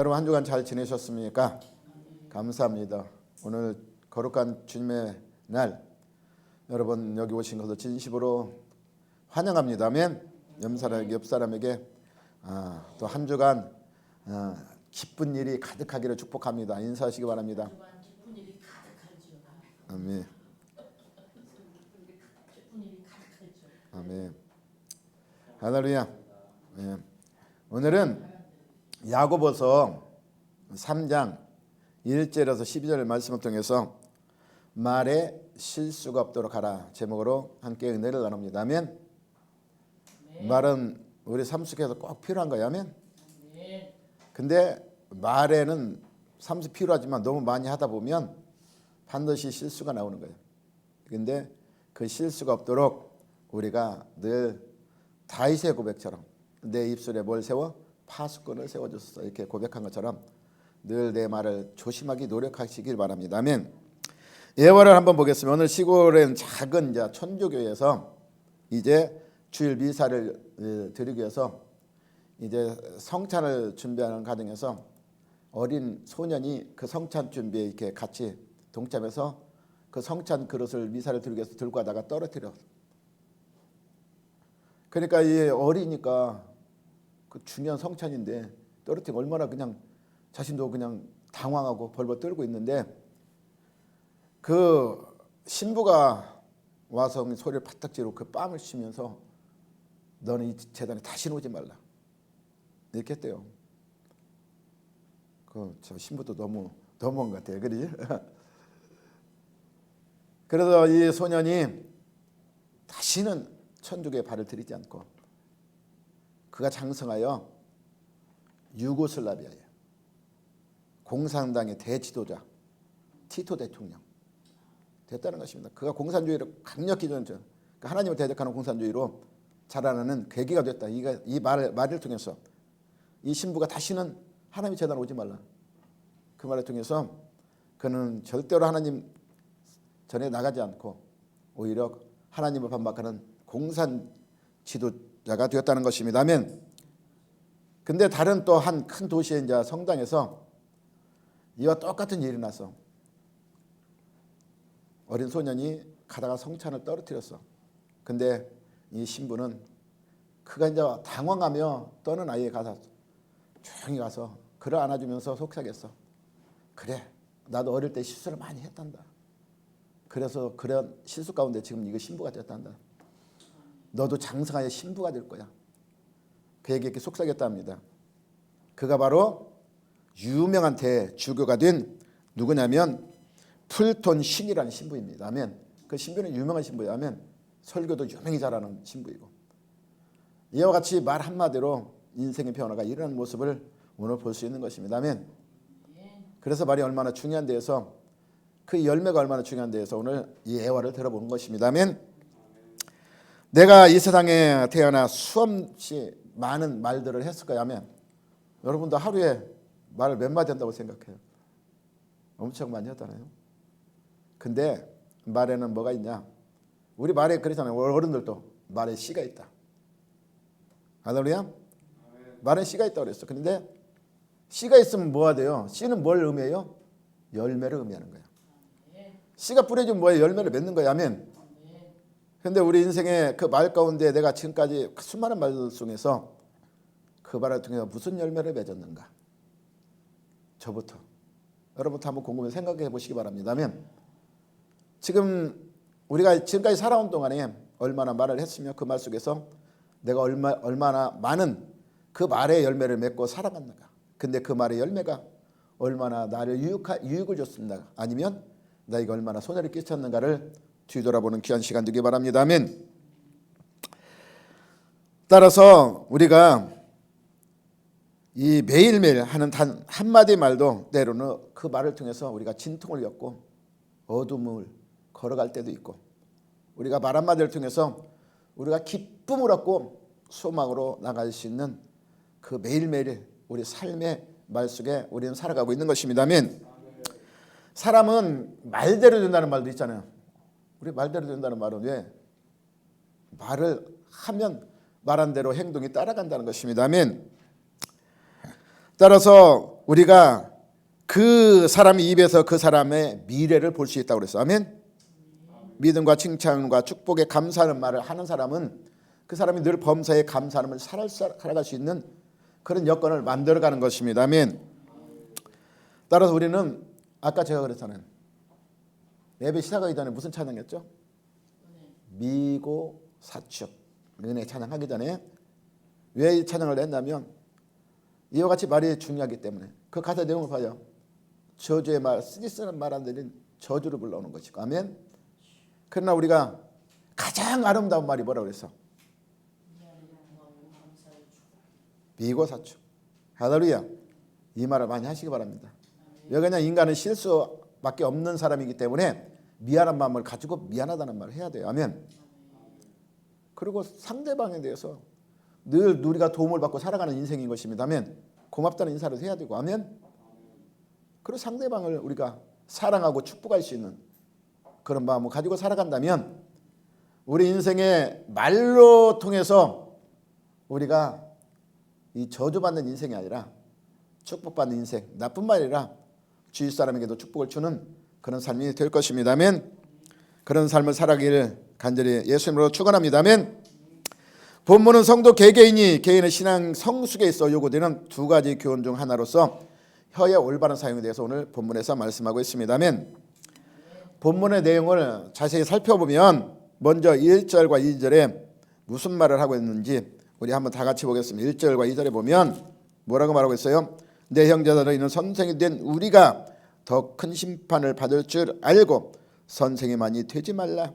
여러분 한 주간 잘 지내셨습니까? 감사합니다. 오늘 거룩한 주님의 날 여러분 여기 오신 것을 진심으로 환영합니다. 아멘. 옆 사람에게 또 한 주간 기쁜 일이 가득하기를 축복합니다. 인사하시기 바랍니다. 아멘. 아멘. 할렐루야. 네. 오늘은 야고보서 3장 1절에서 12절 말씀을 통해서 말에 실수가 없도록 하라 제목으로 함께 은혜를 나눕니다. 아멘. 말은 우리 삶 속에서 꼭 필요한 거예요. 아멘. 근데 말에는 삶 속에 필요하지만 너무 많이 하다 보면 반드시 실수가 나오는 거예요. 근데 그 실수가 없도록 우리가 늘 다윗의 고백처럼 내 입술에 뭘 세워? 파수꾼을 세워줬어. 이렇게 고백한 것처럼 늘 내 말을 조심하기 노력하시길 바랍니다. 아멘. 예화를 한번 보겠습니다. 오늘 시골엔 작은 천주교에서 이제 주일 미사를 드리기 위해서 이제 성찬을 준비하는 과정에서 어린 소년이 그 성찬 준비에 이렇게 같이 동참해서 그 성찬 그릇을 미사를 드리기 위해서 들고 가다가 떨어뜨려. 그러니까 이 어리니까 그 중요한 성찬인데 떨어뜨리고 얼마나 그냥 자신도 그냥 당황하고 벌벌 떨고 있는데 그 신부가 와서 소리를 바짝 지르고 그 뺨을 치면서 너는 이 재단에 다시는 오지 말라 이렇게 했대요. 저 신부도 너무한 것 같아요. 그러지? 그래서 이 소년이 다시는 천주교에 발을 들이지 않고 그가 장성하여 유고슬라비아에 공산당의 대지도자 티토 대통령 됐다는 것입니다. 그가 공산주의를 강력히 그러니까 하나님을 대적하는 공산주의로 자라나는 계기가 됐다. 이 말을 통해서 이 신부가 다시는 하나님의 재단 오지 말라. 그 말을 통해서 그는 절대로 하나님 전에 나가지 않고 오히려 하나님을 반박하는 공산 지도자가 되었다는 것입니다. 아멘. 근데 다른 또 한 큰 도시의 이제 성당에서 이와 똑같은 일이 나서 어린 소년이 가다가 성찬을 떨어뜨렸어. 근데 이 신부는 그가 이제 당황하며 떠는 아이에 가서 조용히 가서 그를 안아주면서 속삭였어. 그래, 나도 어릴 때 실수를 많이 했단다. 그래서 그런 실수 가운데 지금 이거 신부가 됐단다. 너도 장성하여 신부가 될 거야. 그에게 이렇게 속삭였답니다. 그가 바로 유명한 대주교가 된 누구냐면 풀톤 신이라는 신부입니다. 아멘. 그 신부는 유명한 신부예요. 아멘. 설교도 유명히 잘하는 신부이고 이와 같이 말 한마디로 인생의 변화가 일어나는 모습을 오늘 볼 수 있는 것입니다. 아멘. 그래서 말이 얼마나 중요한 데에서 그 열매가 얼마나 중요한 데에서 오늘 이 예화를 들어보는 것입니다. 아멘. 내가 이 세상에 태어나 수없이 많은 말들을 했을 거야. 하면 여러분도 하루에 말을 몇 마디 한다고 생각해요? 엄청 많이 하잖아요. 근데 말에는 뭐가 있냐? 우리 말에 그러잖아요. 어른들도 말에 씨가 있다. 할렐루야? 말에 씨가 있다고 그랬어. 그런데 씨가 있으면 뭐가 돼요? 씨는 뭘 의미해요? 열매를 의미하는 거야. 씨가 뿌려지면 뭐예요? 열매를 맺는 거야. 아멘. 그런데 우리 인생의 그 말 가운데 내가 지금까지 수많은 말들 중에서 그 말을 통해서 무슨 열매를 맺었는가? 저부터 여러분부터 한번 곰곰이 생각해 보시기 바랍니다. 아멘. 지금 우리가 지금까지 살아온 동안에 얼마나 말을 했으며 그 말 속에서 내가 얼마나 많은 그 말의 열매를 맺고 살아갔는가? 근데 그 말의 열매가 얼마나 나를 유익을 줬습니까? 아니면 나에게 얼마나 손해를 끼쳤는가를 뒤돌아보는 귀한 시간 되기 바랍니다. 아멘. 따라서 우리가 이 매일매일 하는 단 한마디 말도 때로는 그 말을 통해서 우리가 진통을 겪고 어둠을 걸어갈 때도 있고 우리가 말 한마디를 통해서 우리가 기쁨을 얻고 소망으로 나갈 수 있는 그 매일매일 우리 삶의 말 속에 우리는 살아가고 있는 것입니다. 아멘. 사람은 말대로 된다는 말도 있잖아요. 우리 말대로 된다는 말은 왜? 말을 하면 말한 대로 행동이 따라간다는 것입니다. 아멘. 따라서 우리가 그 사람 입에서 그 사람의 미래를 볼 수 있다고 그랬어. 아멘. 믿음과 칭찬과 축복에 감사하는 말을 하는 사람은 그 사람이 늘 범사에 감사하는 살아갈 수 있는 그런 여건을 만들어가는 것입니다. 아멘. 따라서 우리는 아까 제가 그랬잖아요. 예배 시작하기 전에 무슨 찬양했죠? 미고 사축. 은혜 찬양하기 전에 왜 이 찬양을 냈냐면 이와 같이 말이 중요하기 때문에 그 가사 내용을 봐요. 저주의 말, 쓰는 말 안 들린 저주를 불러오는 것이고. 아멘. 그러나 우리가 가장 아름다운 말이 뭐라고 그랬어? 미고 사축. 할렐루야. 이 말을 많이 하시기 바랍니다. 왜 그냥 인간은 실수밖에 없는 사람이기 때문에 미안한 마음을 가지고 미안하다는 말을 해야 돼요. 아멘. 그리고 상대방에 대해서 늘 우리가 도움을 받고 살아가는 인생인 것입니다. 아멘. 고맙다는 인사를 해야 되고. 아멘. 그리고 상대방을 우리가 사랑하고 축복할 수 있는 그런 마음을 가지고 살아간다면 우리 인생의 말로 통해서 우리가 이 저주받는 인생이 아니라 축복받는 인생, 나쁜 말이 아니라 주위 사람에게도 축복을 주는 그런 삶이 될 것입니다. 아멘. 그런 삶을 살아가기를 간절히 예수님으로 축원합니다. 아멘. 본문은 성도 개개인이 개인의 신앙 성숙에 있어 요구되는 두 가지 교훈 중 하나로서 혀의 올바른 사용에 대해서 오늘 본문에서 말씀하고 있습니다. 아멘. 본문의 내용을 자세히 살펴보면 먼저 1절과 2절에 무슨 말을 하고 있는지 우리 한번 다 같이 보겠습니다. 1절과 2절에 보면 뭐라고 말하고 있어요? 내 형제들은 이는 선생이 된 우리가 더 큰 심판을 받을 줄 알고 선생이 많이 되지 말라.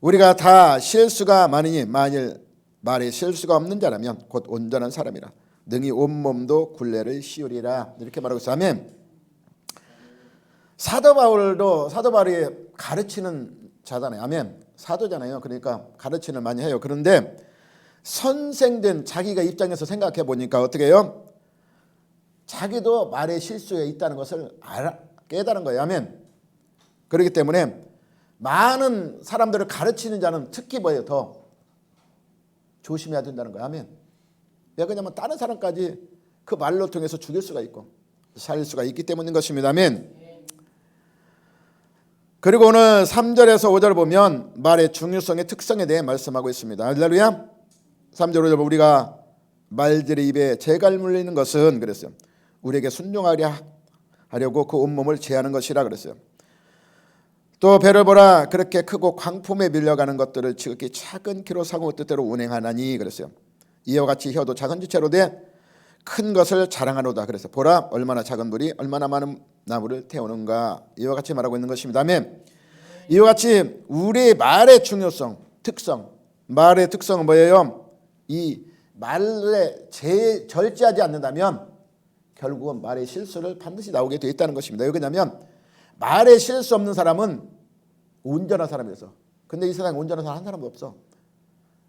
우리가 다 실수가 많으니 만일 말에 실수가 없는 자라면 곧 온전한 사람이라 능히 온몸도 굴레를 씌우리라. 이렇게 말하고 있어요. 아멘. 사도 바울이 가르치는 자잖아요. 아멘. 사도잖아요. 그러니까 가르치는 많이 해요. 그런데 선생된 자기가 입장에서 생각해 보니까 어떻게 해요? 자기도 말에 실수가 있다는 것을 깨달은 거예요. 아멘. 그렇기 때문에 많은 사람들을 가르치는 자는 특히 뭐예요? 더 조심해야 된다는 거예요. 아멘. 왜 그러냐면 다른 사람까지 그 말로 통해서 죽일 수가 있고 살릴 수가 있기 때문인 것입니다. 아멘. 그리고 오늘 3절에서 5절을 보면 말의 중요성의 특성에 대해 말씀하고 있습니다. 할렐루야. 3절 5절 우리가 말들의 입에 재갈 물리는 것은 그랬어요. 우리에게 순종하려고 그 온몸을 제하는 것이라 그랬어요. 또 배를 보라 그렇게 크고 광풍에 밀려가는 것들을 지극히 작은 키로 사고 뜻대로 운행하나니 그랬어요. 이와 같이 혀도 작은 지체로 돼 큰 것을 자랑하노다 그랬어요. 보라 얼마나 작은 불이 얼마나 많은 나무를 태우는가. 이와 같이 말하고 있는 것입니다. 아멘. 이와 같이 우리의 말의 중요성, 특성, 말의 특성은 뭐예요? 이 말에 절제하지 않는다면 결국은 말의 실수를 반드시 나오게 되어 있다는 것입니다. 왜냐하면 말에 실수 없는 사람은 온전한 사람이었어. 근데 이 세상에 온전한 사람 한 사람도 없어.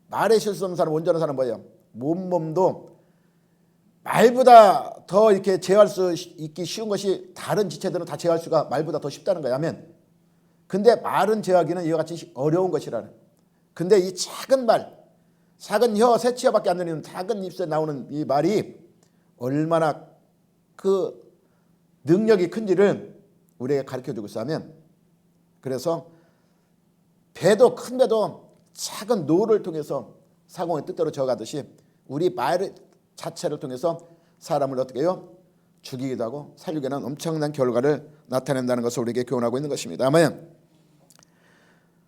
말에 실수 없는 사람, 온전한 사람 뭐예요? 몸도 말보다 더 이렇게 제어할 수 있기 쉬운 것이 다른 지체들은 다 제어할 수가 말보다 더 쉽다는 거야. 아멘. 근데 말은 제어하기는 이와 같이 어려운 것이라는. 근데 이 작은 말, 작은 혀, 새치혀밖에 안 들리는 작은 입술에 나오는 이 말이 얼마나 그 능력이 큰지를 우리에게 가르쳐주고 있어. 아멘. 그래서 배도 큰 배도 작은 노를 통해서 사공의 뜻대로 저어가듯이 우리 말 자체를 통해서 사람을 어떻게 해요? 죽이기도 하고 살리기도 하는 엄청난 결과를 나타낸다는 것을 우리에게 교훈하고 있는 것입니다. 아멘.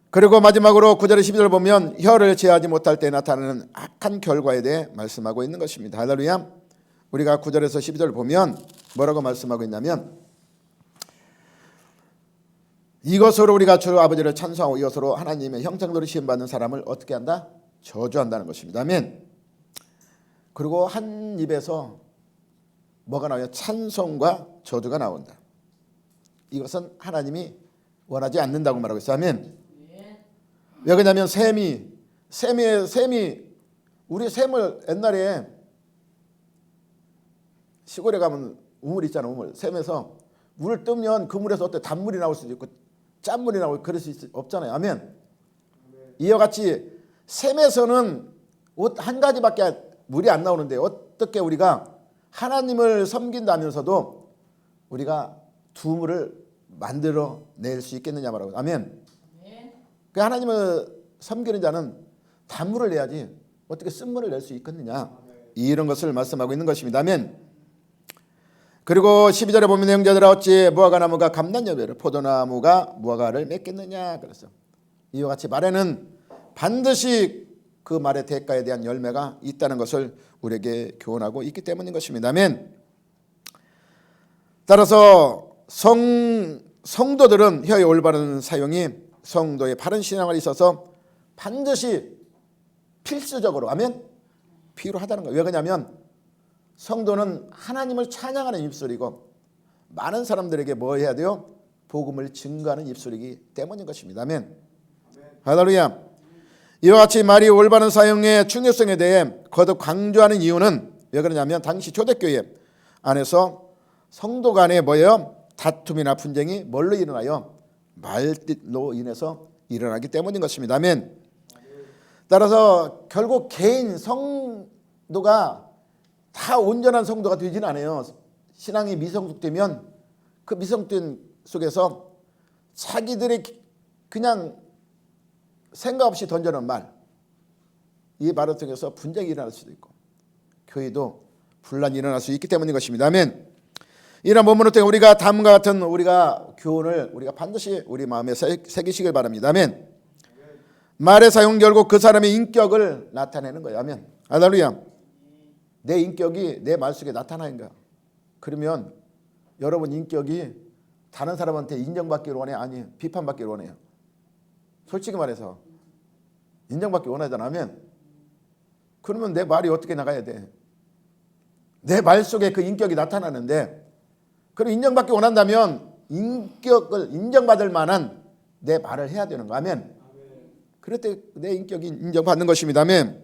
그리고 마지막으로 9절 12절 보면 혀를 제하지 못할 때 나타나는 악한 결과에 대해 말씀하고 있는 것입니다. 할렐루야. 우리가 9절에서 12절 보면 뭐라고 말씀하고 있냐면 이것으로 우리가 주 아버지를 찬송하고 이것으로 하나님의 형상대로 시험받는 사람을 어떻게 한다? 저주한다는 것입니다. 아멘. 그리고 한 입에서 뭐가 나와요? 찬송과 저주가 나온다. 이것은 하나님이 원하지 않는다고 말하고 있어요. 아멘. 왜 그러냐면 샘이 우리 샘을 옛날에 시골에 가면 우물 있잖아. 우물. 샘에서 물을 뜨면 그 물에서 어때? 단물이 나올 수도 있고 짠물이 나오고 그럴 수 없잖아요. 아멘. 이와 같이 샘에서는 옷 한 가지밖에 물이 안 나오는데 어떻게 우리가 하나님을 섬긴다면서도 우리가 두물을 만들어낼 수 있겠느냐 말하고. 아멘. 그 하나님을 섬기는 자는 단물을 내야지 어떻게 쓴물을 낼 수 있겠느냐, 이런 것을 말씀하고 있는 것입니다. 아멘. 그리고 12절에 보면 형제들아 어찌 무화과 나무가 감람여배를 포도나무가 무화과를 맺겠느냐 그랬어. 이와 같이 말에는 반드시 그 말의 대가에 대한 열매가 있다는 것을 우리에게 교훈하고 있기 때문인 것입니다. 아멘. 따라서 성도들은 혀의 올바른 사용이 성도의 바른 신앙을 있어서 반드시 필수적으로, 아멘, 필요하다는 거예요. 왜 그러냐면 성도는 하나님을 찬양하는 입술이고 많은 사람들에게 뭐 해야 돼요? 복음을 증거하는 입술이기 때문인 것입니다. 아멘. 할렐루야. 이와 같이 말이 올바른 사용의 중요성에 대해 거듭 강조하는 이유는 왜 그러냐면 당시 초대교회 안에서 성도 간에 뭐예요? 다툼이나 분쟁이 뭘로 일어나요? 말로 인해서 일어나기 때문인 것입니다. 아멘. 따라서 결국 개인 성도가 다 온전한 성도가 되지는 않아요. 신앙이 미성숙되면 그 미성숙된 속에서 자기들이 그냥 생각 없이 던져놓은 말, 이 말을 통해서 분쟁이 일어날 수도 있고 교회도 분란이 일어날 수 있기 때문인 것입니다. 아멘. 이런 본문을 통해 우리가 다음과 같은 우리가 교훈을 우리가 반드시 우리 마음에 새기시길 바랍니다. 아멘. 말의 사용 결국 그 사람의 인격을 나타내는 거예요. 아멘. 할렐루야. 내 인격이 내 말 속에 나타나는 거야. 그러면 여러분 인격이 다른 사람한테 인정받기를 원해? 아니, 비판받기를 원해요. 솔직히 말해서 인정받기 원하잖아. 아멘. 그러면 내 말이 어떻게 나가야 돼? 내 말 속에 그 인격이 나타나는데, 그럼 인정받기 원한다면 인격을 인정받을 만한 내 말을 해야 되는 거. 아멘. 그럴 때 내 인격이 인정받는 것입니다. 아멘.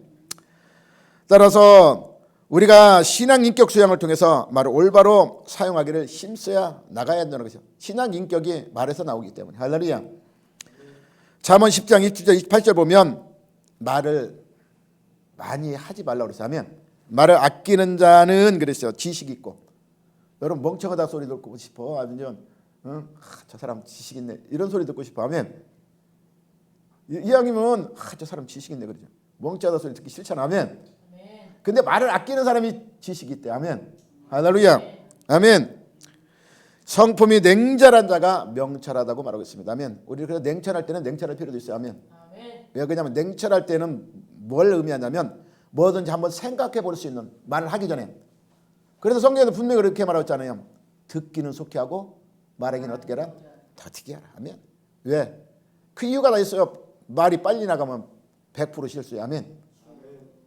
따라서 우리가 신앙 인격 수양을 통해서 말을 올바로 사용하기를 힘써야 나가야 되는 것이죠. 신앙 인격이 말에서 나오기 때문에. 할렐루야. 잠언 10장 27절 28절 보면 말을 많이 하지 말라고 그랬어요. 아멘. 말을 아끼는 자는 그랬어요. 지식 있고. 여러분 멍청하다 소리 듣고 싶어? 아니면 저 사람 지식 있네 이런 소리 듣고 싶어? 아멘. 이왕이면 저 사람 지식 있네 그러죠. 멍청하다 소리 듣기 싫잖아. 아멘. 근데 말을 아끼는 사람이 지식이 있대. 아멘. 할렐루야. 아멘. 성품이 냉철한 자가 명철하다고 말하고 있습니다. 아멘. 우리 그래서 냉철할 때는 냉철할 필요도 있어요. 아멘. 왜 그러냐면 냉철할 때는 뭘 의미하냐면 뭐든지 한번 생각해 볼 수 있는, 말을 하기 전에. 그래서 성경에도 분명히 그렇게 말하고 있잖아요. 듣기는 속히 하고 말하기는 어떻게 하라? 더디게 하라. 아멘. 왜? 그 이유가 다 있어요. 말이 빨리 나가면 100% 실수야. 아멘.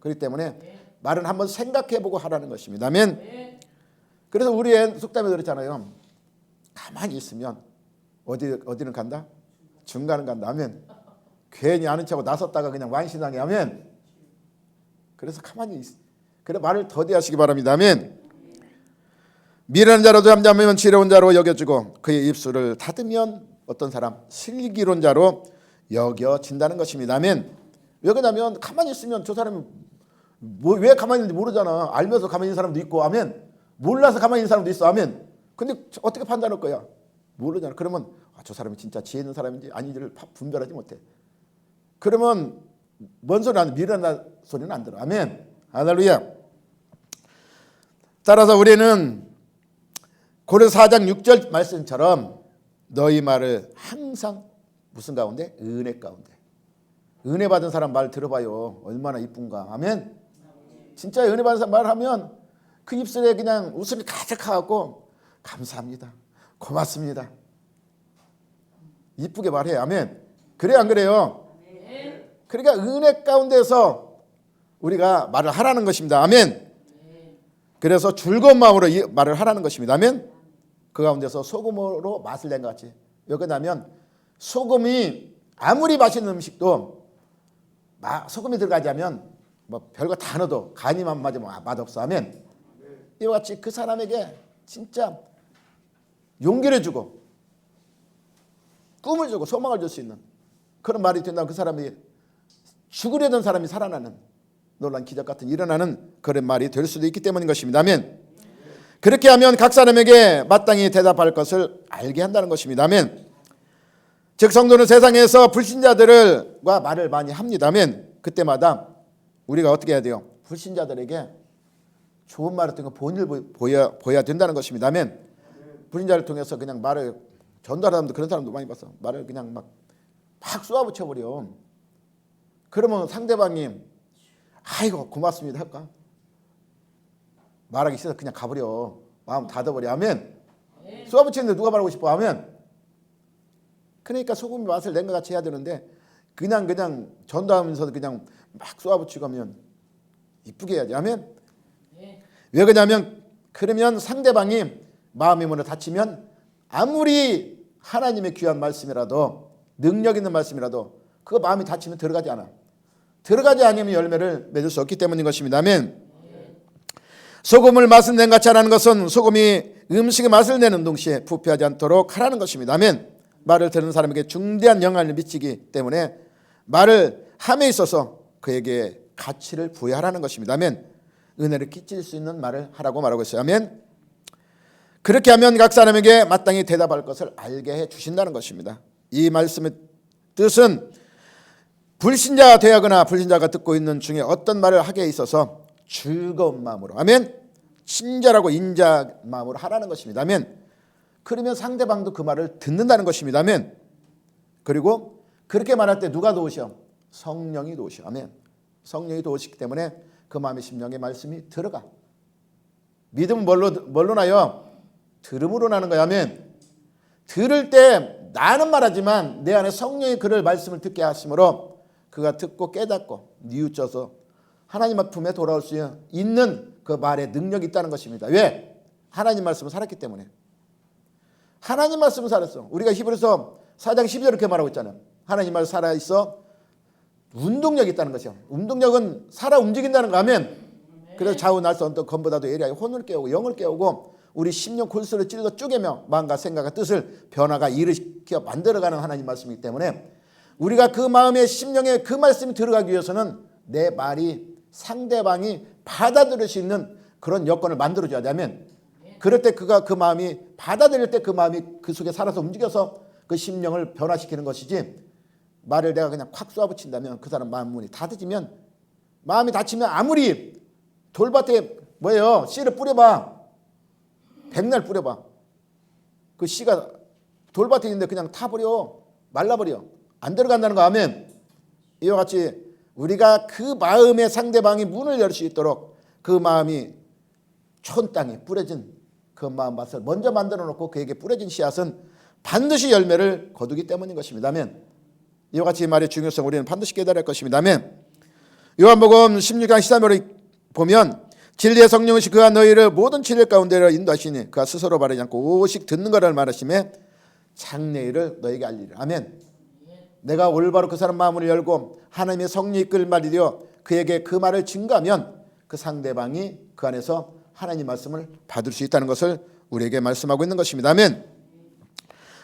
그렇기 때문에 말은 한번 생각해보고 하라는 것입니다. 아멘. 그래서 우리의 속담에 그렇잖아요. 가만히 있으면 어디는 간다? 중간은 간다. 아멘. 괜히 아는 척하고 나섰다가 그냥 완신하게. 아멘. 그래서 가만히 있어. 그래 말을 더디하시기 바랍니다. 아멘. 미련한 자로도 잠잠하면 지혜로운 자로 여겨지고 그의 입술을 닫으면 어떤 사람? 슬기로운 자로 여겨진다는 것입니다. 아멘. 왜 그러냐면 가만히 있으면 저 사람이 왜 가만히 있는지 모르잖아. 알면서 가만히 있는 사람도 있고. 아멘. 몰라서 가만히 있는 사람도 있어. 아멘. 근데 어떻게 판단할 거야? 모르잖아. 그러면 저 사람이 진짜 지혜 있는 사람인지 아닌지를 분별하지 못해. 그러면 뭔 소리 안, 미련한 소리는 안 들어. 아멘. 할렐루야. 따라서 우리는 고린도서 4장 6절 말씀처럼 너희 말을 항상 무슨 가운데? 은혜 가운데. 은혜 받은 사람 말 들어봐요. 얼마나 이쁜가. 아멘. 진짜 은혜 받은 사람 말하면 그 입술에 그냥 웃음이 가득하고 감사합니다. 고맙습니다. 이쁘게 말해. 아멘. 그래 안 그래요? 그러니까 은혜 가운데서 우리가 말을 하라는 것입니다. 아멘. 그래서 즐거운 마음으로 말을 하라는 것입니다. 아멘. 그 가운데서 소금으로 맛을 낸 것 같이. 왜 그러냐면 소금이 아무리 맛있는 음식도 소금이 들어가지 않으면 뭐 별거 다 넣어도 간이만 맞으면 맛없어. 아멘. 이와 같이 그 사람에게 진짜 용기를 주고 꿈을 주고 소망을 줄 수 있는 그런 말이 된다면 그 사람이 죽으려던 사람이 살아나는 놀라운 기적 같은 일어나는 그런 말이 될 수도 있기 때문인 것입니다. 아멘. 그렇게 하면 각 사람에게 마땅히 대답할 것을 알게 한다는 것입니다. 아멘. 즉 성도는 세상에서 불신자들과 말을 많이 합니다. 아멘. 그때마다 우리가 어떻게 해야 돼요? 불신자들에게 좋은 말을 통해 본을 보여야 된다는 것입니다. 아멘. 불신자를 통해서 그냥 말을 전달하는 사람도 그런 사람도 많이 봤어. 말을 그냥 막 쏘아붙여버려. 그러면 상대방이 아이고 고맙습니다 할까? 말하기 싫어서 그냥 가버려. 마음 닫아버려. 아멘. 쏘아붙이는데 누가 말하고 싶어? 아멘. 그러니까 소금이 맛을 낸 것 같이 해야 되는데 그냥 전도하면서 그냥 막 쏘아붙이고 하면 이쁘게 해야지. 아멘. 왜 그러냐면 그러면 상대방이 마음의 문을 닫히면 아무리 하나님의 귀한 말씀이라도 능력 있는 말씀이라도 그거 마음이 닫히면 들어가지 않아. 들어가지 않으면 열매를 맺을 수 없기 때문인 것입니다. 아멘. 소금을 맛을 낸 같이 하라는 것은 소금이 음식의 맛을 내는 동시에 부패하지 않도록 하라는 것입니다. 아멘. 말을 들은 사람에게 중대한 영향을 미치기 때문에 말을 함에 있어서 그에게 가치를 부여하라는 것입니다. 아멘. 은혜를 끼칠 수 있는 말을 하라고 말하고 있어요. 아멘. 그렇게 하면 각 사람에게 마땅히 대답할 것을 알게 해 주신다는 것입니다. 이 말씀의 뜻은 불신자가 되거나 불신자가 듣고 있는 중에 어떤 말을 하게 있어서 즐거운 마음으로 아멘 친절하고 인자한 마음으로 하라는 것입니다. 아멘. 그러면 상대방도 그 말을 듣는다는 것입니다. 아멘. 그리고 그렇게 말할 때 누가 도우셔? 성령이 도우셔. 아멘. 성령이 도우시기 때문에 그 마음의 심령의 말씀이 들어가. 믿음은 뭘로 나요? 들음으로 나는 거야. 아멘. 들을 때 나는 말하지만 내 안에 성령이 그를 말씀을 듣게 하심으로 그가 듣고 깨닫고 뉘우쳐서 하나님 품에 돌아올 수 있는 그 말에 능력이 있다는 것입니다. 왜? 하나님 말씀을 살았기 때문에. 하나님 말씀을 살았어. 우리가 히브리서 4장 12절 이렇게 말하고 있잖아요. 하나님 말씀 살아있어 운동력이 있다는 것이요. 운동력은 살아 움직인다는 거. 아멘. 그래서 좌우 날선 어떤 검보다도 예리하게 혼을 깨우고 영을 깨우고 우리 심령 골수를 찔러 쪼개며 마음과 생각과 뜻을 변화가 일으켜 만들어가는 하나님 말씀이기 때문에 우리가 그 마음의 심령에 그 말씀이 들어가기 위해서는 내 말이 상대방이 받아들일 수 있는 그런 여건을 만들어줘야 되면 그럴 때 그가 그 마음이 받아들일 때 그 마음이 그 속에 살아서 움직여서 그 심령을 변화시키는 것이지 말을 내가 그냥 콱 쏘아붙인다면 그 사람 마음 문이 닫혀지면 마음이 닫히면 아무리 돌밭에 뭐예요 씨를 뿌려봐 백날 뿌려봐 그 씨가 돌밭에 있는데 그냥 타버려 말라버려 안 들어간다는 거. 아멘. 이와 같이 우리가 그 마음의 상대방이 문을 열 수 있도록 그 마음이 촌 땅에 뿌려진 그 마음 맛을 먼저 만들어 놓고 그에게 뿌려진 씨앗은 반드시 열매를 거두기 때문인 것입니다. 아멘. 이와 같이 이 말의 중요성 우리는 반드시 깨달을 것입니다. 아멘. 요한복음 16장 13절을 보면 진리의 성령이시 그가 너희를 모든 진리 가운데로 인도하시니 그가 스스로 바르지 않고 오직 듣는 것을 말하심에 장래일을 너희에게 알리리라. 아멘. 내가 올바로 그 사람 마음을 열고 하나님의 성령이 이끌 말이 되어 그에게 그 말을 증거하면 그 상대방이 그 안에서 하나님 말씀을 받을 수 있다는 것을 우리에게 말씀하고 있는 것입니다. 아멘.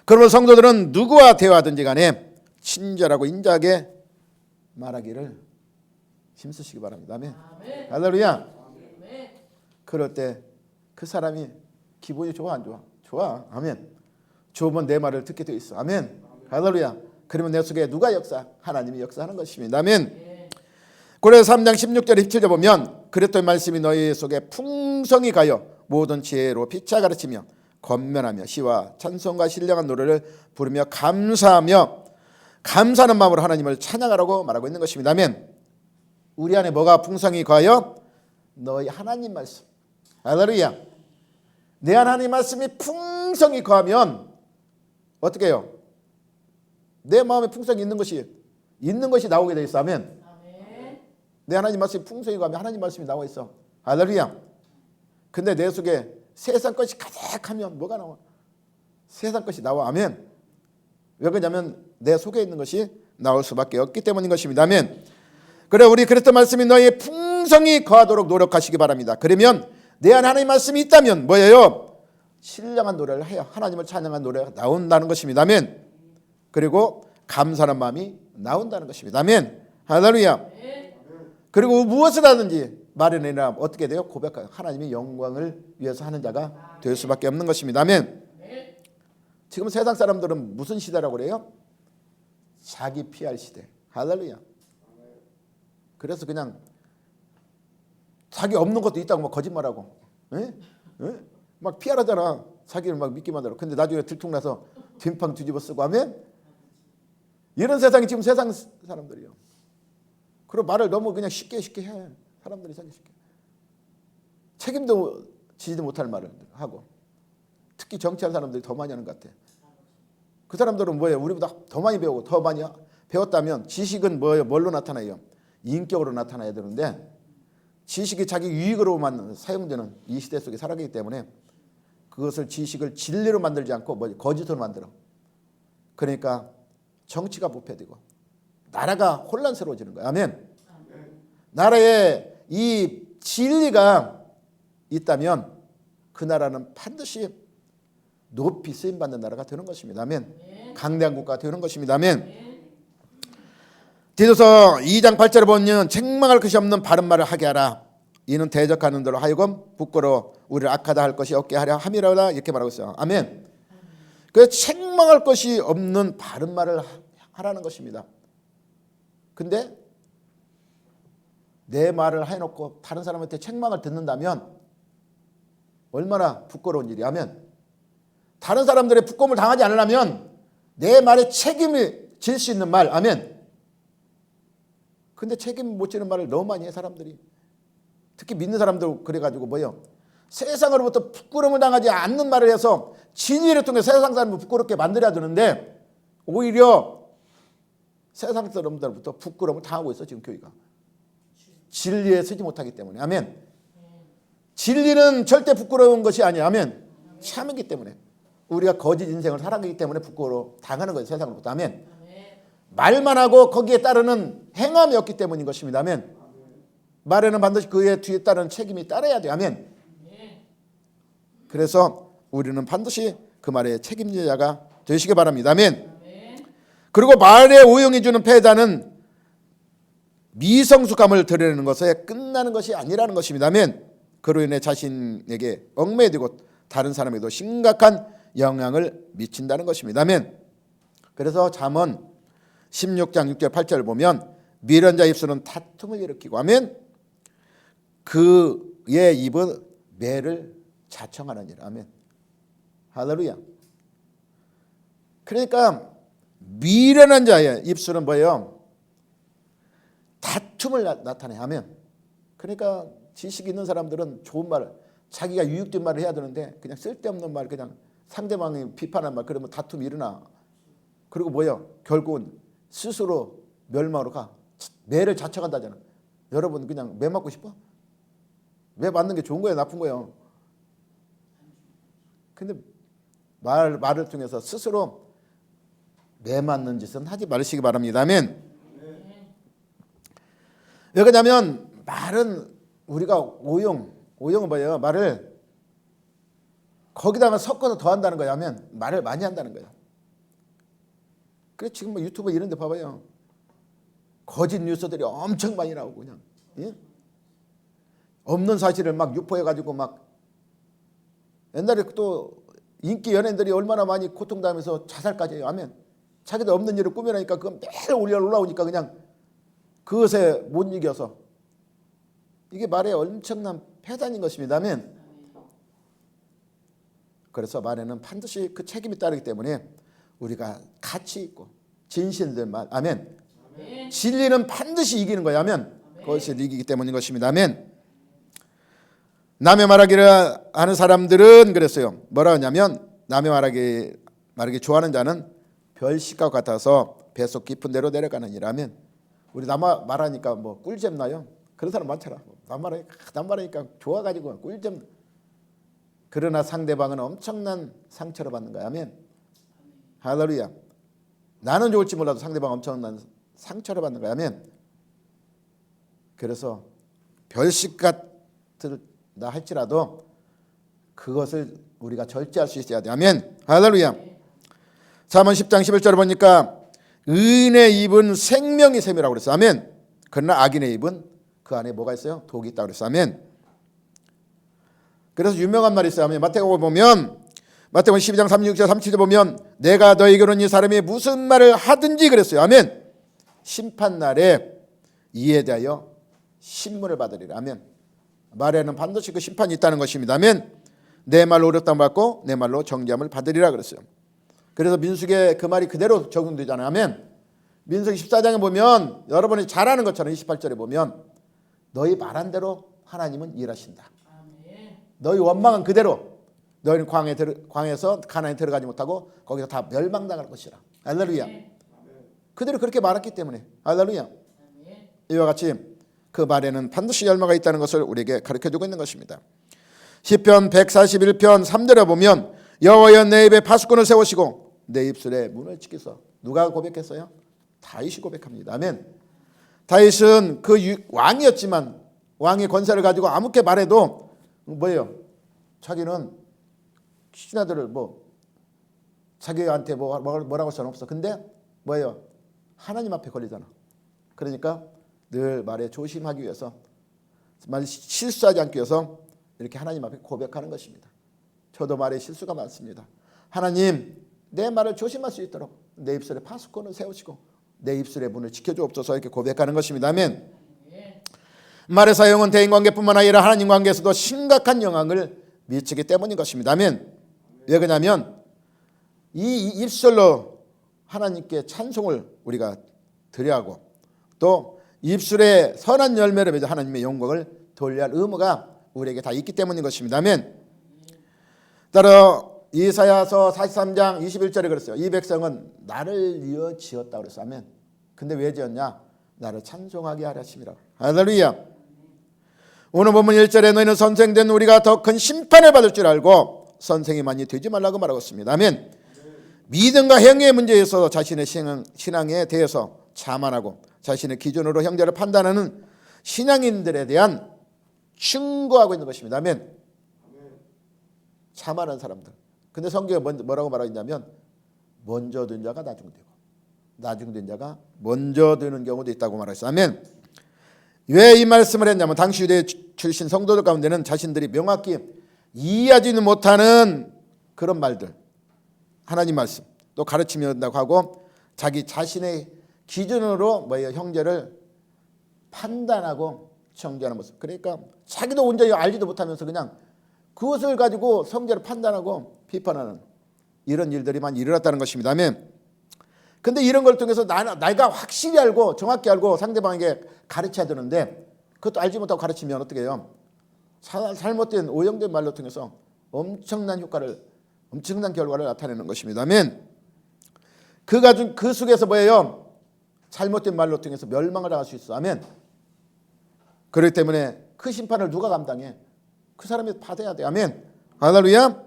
그러면 성도들은 누구와 대화하든지 간에 친절하고 인자하게 말하기를 힘쓰시기 바랍니다. 아멘. 할렐루야. 그럴 때 그 사람이 기분이 좋아 안 좋아? 좋아. 아멘. 좋으면 내 말을 듣게 돼 있어. 아멘. 할렐루야. 그러면 내 속에 누가 역사? 하나님이 역사하는 것입니다. 아멘. 고린도서 3장 16절 17절 보면 그랬더니 말씀이 너희 속에 풍성히 가여 모든 지혜로 피차 가르치며 권면하며 시와 찬송과 신령한 노래를 부르며 감사하며 감사하는 마음으로 하나님을 찬양하라고 말하고 있는 것입니다. 아멘. 우리 안에 뭐가 풍성히 가여? 너희 하나님 말씀. 할렐루야. 내 하나님 말씀이 풍성히 거하면 어떻게 해요? 내 마음에 풍성이 있는 것이 나오게 돼 있어. 아멘. 내 하나님 말씀이 풍성히 거하면 하나님 말씀이 나와 있어. 할렐루야. 근데 내 속에 세상 것이 가득하면 뭐가 나와? 세상 것이 나와. 아멘. 왜 그러냐면 내 속에 있는 것이 나올 수밖에 없기 때문인 것입니다. 아멘. 그래 우리 그랬던 말씀이 너희의 풍성히 거하도록 노력하시기 바랍니다. 그러면 내 안에 하나님 말씀이 있다면 뭐예요? 신령한 노래를 해요. 하나님을 찬양한 노래가 나온다는 것입니다. 아멘. 그리고 감사하는 마음이 나온다는 것입니다. 아멘. 할렐루야. 그리고 무엇을 하든지 말해내나 어떻게 돼요? 고백하여 하나님의 영광을 위해서 하는 자가 될 수밖에 없는 것입니다. 아멘. 지금 세상 사람들은 무슨 시대라고 그래요? 자기 PR 시대. 할렐루야. 그래서 그냥 자기 없는 것도 있다고 막 거짓말하고, 에? 에? 막 PR하잖아. 자기를 막 믿기만 하더라고. 근데 나중에 들통나서 뒷방 뒤집어 쓰고 하면 이런 세상이 지금 세상 사람들이요. 그리고 말을 너무 그냥 쉽게 해. 사람들이 쉽게. 책임도 지지도 못할 말을 하고. 특히 정치한 사람들이 더 많이 하는 것 같아. 그 사람들은 뭐예요? 우리보다 더 많이 배우고 더 많이 배웠다면 지식은 뭐예요? 뭘로 나타나요? 인격으로 나타나야 되는데 지식이 자기 유익으로만 사용되는 이 시대 속에 살아가기 때문에 그것을 지식을 진리로 만들지 않고 거짓으로 만들어. 그러니까 정치가 부패되고 나라가 혼란스러워지는 거야. 아멘. 나라에 이 진리가 있다면 그 나라는 반드시 높이 쓰임받는 나라가 되는 것입니다. 아멘. 강대한 국가가 되는 것입니다. 아멘. 디도서 2장 8절에 보면 책망할 것이 없는 바른 말을 하게 하라. 이는 대적하는 대로 하여금 부끄러워 우리를 악하다 할 것이 없게 하려 함이라다. 이렇게 말하고 있어요. 아멘. 그래서 책망할 것이 없는 바른 말을 하라는 것입니다. 근데 내 말을 해놓고 다른 사람한테 책망을 듣는다면 얼마나 부끄러운 일이야. 아멘. 다른 사람들의 부끄러움을 당하지 않으려면 내 말에 책임을 질 수 있는 말. 아멘. 근데 책임 못 지는 말을 너무 많이 해 사람들이. 특히 믿는 사람들 그래가지고 뭐요? 세상으로부터 부끄러움을 당하지 않는 말을 해서 진리를 통해 세상 사람을 부끄럽게 만들어야 되는데 오히려 세상 사람들부터 부끄러움을 당하고 있어 지금 교회가. 진리에 서지 못하기 때문에. 아멘. 진리는 절대 부끄러운 것이 아니야. 아멘. 참이기 때문에. 우리가 거짓 인생을 살아가기 때문에 부끄러워 당하는 거예요. 세상으로부터. 아멘. 말만 하고 거기에 따르는 행함이 없기 때문인 것입니다. 아멘. 말에는 반드시 그에 뒤에 따르는 책임이 따라야 돼요. 아멘. 그래서 우리는 반드시 그 말에 책임자가 되시기 바랍니다. 아멘. 그리고 말에 오용해 주는 패자는 미성숙함을 드러내는 것에 끝나는 것이 아니라는 것입니다. 아멘. 그로 인해 자신에게 얽매이고 다른 사람에게도 심각한 영향을 미친다는 것입니다. 아멘. 그래서 잠언 16장 6절 8절을 보면 미련자 입술은 다툼을 일으키고 아멘. 그의 입은 매를 자청하느니라. 아멘. 할렐루야. 그러니까 미련한 자의 입술은 뭐예요? 다툼을 나타내. 아멘. 그러니까 지식 있는 사람들은 좋은 말, 자기가 유익된 말을 해야 되는데 그냥 쓸데없는 말, 그냥 상대방이 비판한 말, 그러면 다툼이 일어나. 그리고 뭐예요? 결국은 스스로 멸망으로 가. 매를 자청한다잖아. 여러분 그냥 매 맞고 싶어? 매 맞는 게 좋은 거예요? 나쁜 거예요? 근데 말을 통해서 스스로 매 맞는 짓은 하지 마시기 바랍니다. 아멘. 왜 그러냐면 말은 우리가 오용은 뭐예요? 말을 거기다가 섞어서 더한다는 거야. 하면 말을 많이 한다는 거야. 그래 지금 뭐 유튜브 이런 데 봐봐요. 거짓 뉴스들이 엄청 많이 나오고 그냥. 예? 없는 사실을 막 유포해가지고 막 옛날에 또 인기 연예인들이 얼마나 많이 고통당하면서 자살까지 해요. 아멘. 자기도 없는 일을 꾸며내니까 그건 매일 올라오니까 그냥 그것에 못 이겨서 이게 말에 엄청난 패단인 것입니다. 아멘. 그래서 말에는 반드시 그 책임이 따르기 때문에 우리가 가치 있고 진실된 말. 아멘. 진리는 반드시 이기는 거야. 아멘. 그것이 이기기 때문인 것입니다. 아멘. 남의 말하기를 하는 사람들은 그랬어요. 뭐라 하냐면 남의 말하기 좋아하는 자는 별식과 같아서 뱃속 깊은 데로 내려가느니라. 아멘. 우리 남 말하니까 뭐 꿀잼 나요. 그런 사람 많잖아. 남 말하니까 좋아가지고 꿀잼. 그러나 상대방은 엄청난 상처를 받는 거야. 아멘. 할렐루야. 나는 좋을지 몰라도 상대방은 엄청난 상처를 받는 거야. 아멘. 그래서 별식 같다 할지라도 그것을 우리가 절제할 수 있어야 돼. 아멘. 할렐루야. 잠언 10장 11절을 보니까 의인의 입은 생명의 샘이라고 그랬어. 아멘. 그러나 악인의 입은 그 안에 뭐가 있어요? 독이 있다고 그랬어요. 아멘. 그래서 유명한 말이 있어요. 아멘. 마태복음 보면 마태복음 12장 36절 37절 보면 내가 너희에게는 이 사람이 무슨 말을 하든지 그랬어요. 아멘. 심판날에 이에 대하여 신문을 받으리라. 아멘. 말에는 반드시 그 심판이 있다는 것입니다. 아멘. 내 말로 의롭다함 받고 내 말로 정죄함을 받으리라 그랬어요. 그래서 민수기에 그 말이 그대로 적용되잖아요. 아멘. 민수기 14장에 보면 여러분이 잘 아는 것처럼 28절에 보면 너희 말한 대로 하나님은 일하신다. 너희 원망은 그대로 너희는 광야에서 가나안에 들어가지 못하고 거기서 다 멸망당할 것이라. 할렐루야. 그대로 그렇게 말했기 때문에 할렐루야. 이와 같이 그 말에는 반드시 열매가 있다는 것을 우리에게 가르쳐주고 있는 것입니다. 시편 141편 3절에 보면 여호와여 내 입에 파수꾼을 세우시고 내 입술에 문을 지키소. 누가 고백했어요? 다윗이 고백합니다. 아멘. 다윗은 그 왕이었지만 왕의 권세를 가지고 아무렇게 말해도 뭐예요? 자기는 신하들을 자기한테 뭐라고 할 수는 없어. 근데 뭐예요? 하나님 앞에 걸리잖아. 그러니까 늘 말에 조심하기 위해서 말 실수하지 않기 위해서 이렇게 하나님 앞에 고백하는 것입니다. 저도 말에 실수가 많습니다. 하나님 내 말을 조심할 수 있도록 내 입술에 파수꾼을 세우시고 내 입술의 문을 지켜주옵소서 이렇게 고백하는 것입니다. 아멘. 말의 사용은 대인관계뿐만 아니라 하나님 관계에서도 심각한 영향을 미치기 때문인 것입니다. 아멘. 왜 그러냐면 이 입술로 하나님께 찬송을 우리가 드려야 하고 또 입술에 선한 열매를 맺어 하나님의 영광을 돌려야 할 의무가 우리에게 다 있기 때문인 것입니다. 아멘. 따라 이사야서 43장 21절에 그랬어요. 이 백성은 나를 위하여 지었다 그랬어요. 아멘. 근데 왜 지었냐? 나를 찬송하게 하려 하심이라. 할렐루야. 오늘 본문 1절에 너희는 선생된 우리가 더 큰 심판을 받을 줄 알고 선생이만이 되지 말라고 말하고 있습니다. 아멘. 믿음과 행위의 문제에 있어서 자신의 신앙에 대해서 자만하고 자신의 기준으로 형제를 판단하는 신앙인들에 대한 충고하고 있는 것입니다. 아멘. 자만한 사람들. 근데 성경에 뭐라고 말하고 있냐면 먼저 된 자가 나중되고 나중된 자가 먼저 되는 경우도 있다고 말하고 있어요. 아멘. 왜 이 말씀을 했냐면 당시 유대 출신 성도들 가운데는 자신들이 명확히 이해하지는 못하는 그런 말들 하나님 말씀 또 가르치며 한다고 하고 자기 자신의 기준으로 형제를 판단하고 정죄하는 모습. 그러니까 자기도 온전히 알지도 못하면서 그냥 그것을 가지고 성제를 판단하고 비판하는 이런 일들이 많이 일어났다는 것입니다. 아멘. 근데 이런 걸 통해서 내가 확실히 알고 정확히 알고 상대방에게 가르쳐야 되는데 그것도 알지 못하고 가르치면 어떻게 해요? 잘못된 오형된 말로 통해서 엄청난 결과를 나타내는 것입니다. 아멘. 그 속에서 뭐예요? 잘못된 말로 통해서 멸망을 당할 수 있어. 아멘. 그렇기 때문에 그 심판을 누가 감당해? 그 사람이 받아야 돼. 아멘. 할렐루야.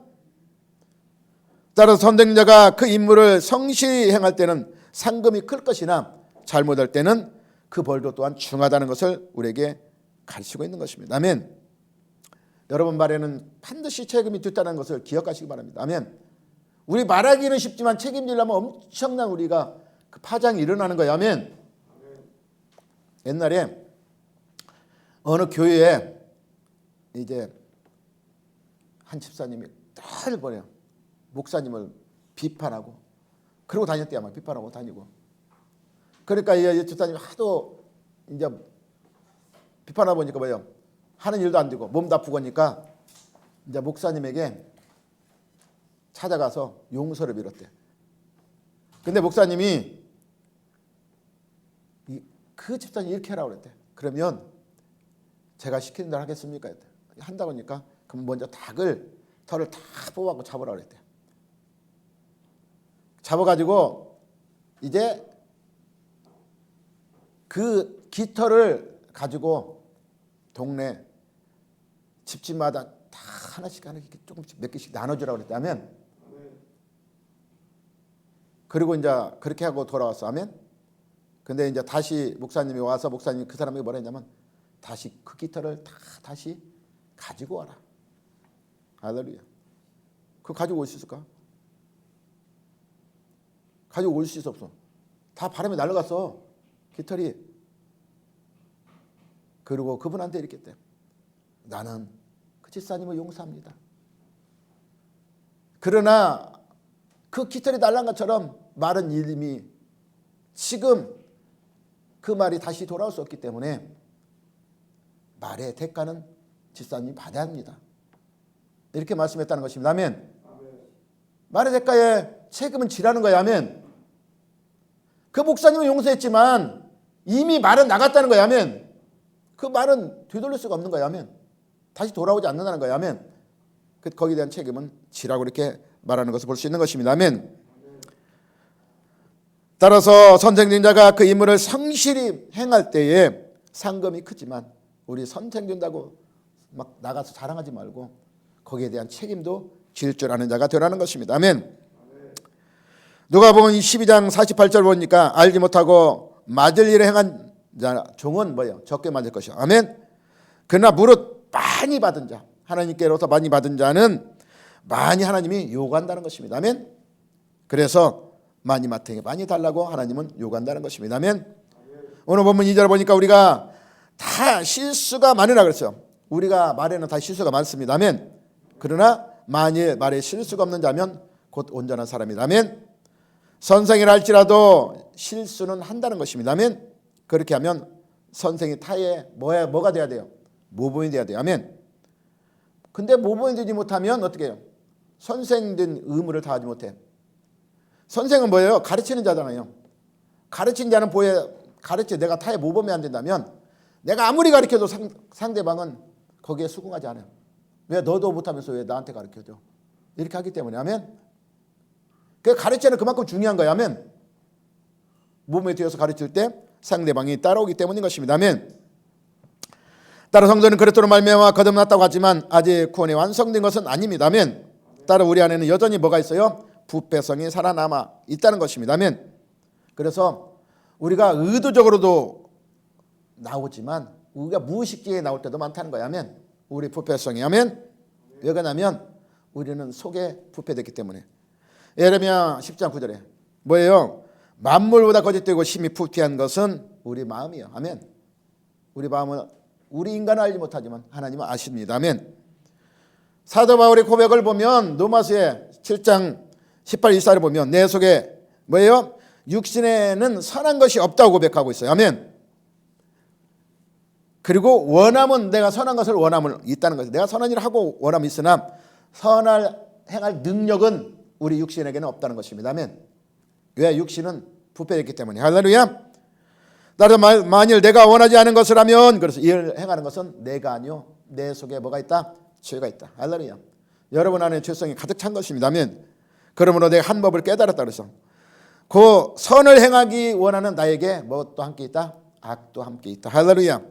따라서 선생자가 그 임무를 성실히 행할 때는 상금이 클 것이나 잘못할 때는 그 벌도 또한 중하다는 것을 우리에게 가르치고 있는 것입니다. 아멘. 여러분 말에는 반드시 책임이 있다는 것을 기억하시기 바랍니다. 아멘. 우리 말하기는 쉽지만 책임지려면 엄청난 우리가 그 파장이 일어나는 거예요. 아멘. 옛날에 어느 교회에 이제 한 집사님이 늘 보내요. 목사님을 비판하고 그러고 다녔대요. 아마 비판하고 다니고. 그러니까 이 집사님이 하도 이제 비판하다 보니까 뭐예요? 하는 일도 안 되고 몸도 아프고 하니까 이제 목사님에게 찾아가서 용서를 빌었대. 근데 목사님이 그 집사님이 이렇게 하라고 그랬대. 그러면 제가 시키는 대로 하겠습니까? 한다고 하니까 그럼 먼저 털을 다 뽑아갖고 잡으라고 그랬대. 잡아가지고 이제 그 깃털을 가지고 동네 집집마다 다 하나씩 조금씩 몇 개씩 나눠주라고 그랬다면 그리고 이제 그렇게 하고 돌아왔어. 아멘. 근데 이제 다시 목사님이 와서 목사님이 그 사람에게 뭐라 했냐면 다시 그 깃털을 다시 가지고 와라. 할렐루야. 그거 가지고 올 수 있을까? 가지고 올 수 있어 없어? 다 바람에 날아갔어. 깃털이. 그리고 그분한테 이렇게 했대요. 나는 그 집사님을 용서합니다. 그러나 그 깃털이 날아간 것처럼 말은 이미 지금 그 말이 다시 돌아올 수 없기 때문에 말의 대가는 집사님이 받아야 합니다. 이렇게 말씀했다는 것입니다. 아멘. 말의 대가에 책임은 지라는 거야. 아멘. 그 목사님은 용서했지만 이미 말은 나갔다는 거야. 아멘. 그 말은 되돌릴 수가 없는 거야. 아멘. 다시 돌아오지 않는다는 거야. 아멘. 거기에 대한 책임은 지라고 이렇게 말하는 것을 볼 수 있는 것입니다. 아멘. 따라서 선생된 자가 그 임무를 성실히 행할 때에 상금이 크지만 우리 선생된다고 막 나가서 자랑하지 말고 거기에 대한 책임도 질 줄 아는 자가 되라는 것입니다. 아멘. 누가복음 12장 48절 보니까 알지 못하고 맞을 일을 행한 자 종은 뭐예요? 적게 맞을 것이요. 아멘. 그러나 무릇 많이 받은 자, 하나님께로서 많이 받은 자는 많이 하나님이 요구한다는 것입니다. 아멘. 그래서 많이 마탱이 많이 달라고 하나님은 요구한다는 것입니다. 아멘. 오늘 본문 2절 보니까 우리가 다 실수가 많으라 그랬어요. 우리가 말에는 다 실수가 많습니다. 아멘. 그러나 만일 말에 실수가 없는 자면 곧 온전한 사람이다. 아멘. 선생이라 할지라도 실수는 한다는 것입니다. 아멘. 그렇게 하면 선생이 타에 뭐가 돼야 돼요? 모범이 돼야 돼요. 아멘. 근데 모범이 되지 못하면 어떻게 해요? 선생된 의무를 다하지 못해. 선생은 뭐예요? 가르치는 자잖아요. 가르친 자는 내가 타에 모범이 안 된다면 내가 아무리 가르쳐도 상대방은 거기에 수긍하지 않아요. 왜 너도 못하면서 왜 나한테 가르쳐줘? 이렇게 하기 때문에. 아멘. 그 가르치는 그만큼 중요한 거예요. 아멘. 몸에 뒤에서 가르칠 때 상대방이 따라오기 때문인 것입니다. 아멘. 따라 성도는 그리스도로 말미암아 거듭났다고 하지만 아직 구원이 완성된 것은 아닙니다. 아멘. 따라 우리 안에는 여전히 뭐가 있어요? 부패성이 살아남아 있다는 것입니다. 아멘. 그래서 우리가 의도적으로도 나오지만 우리가 무의식적에 나올 때도 많다는 거야. 아멘. 우리 부패성이. 아멘. 왜 그러냐면 우리는 속에 부패됐기 때문에. 예레미야 10장 9절에 뭐예요? 만물보다 거짓되고 심히 부패한 것은 우리 마음이에요. 아멘. 우리 마음은 우리 인간은 알지 못하지만 하나님은 아십니다. 아멘. 사도 바울의 고백을 보면 로마서의 7장 18, 24를 보면 내 속에 뭐예요? 육신에는 선한 것이 없다고 고백하고 있어요. 아멘. 그리고 원함은 내가 선한 것을 원함을 있다는 것이에요. 내가 선한 일을 하고 원함이 있으나 선할 행할 능력은 우리 육신에게는 없다는 것입니다. 아멘. 왜? 육신은 부패했기 때문에. 할렐루야. 따라서 만일 내가 원하지 않은 것을 하면 그래서 이를 행하는 것은 내가 아니요 내 속에 뭐가 있다? 죄가 있다. 할렐루야. 여러분 안에 죄성이 가득 찬 것입니다. 아멘. 그러므로 내가 한 법을 깨달았다 그래서 그 선을 행하기 원하는 나에게 무엇도 함께 있다? 악도 함께 있다. 할렐루야.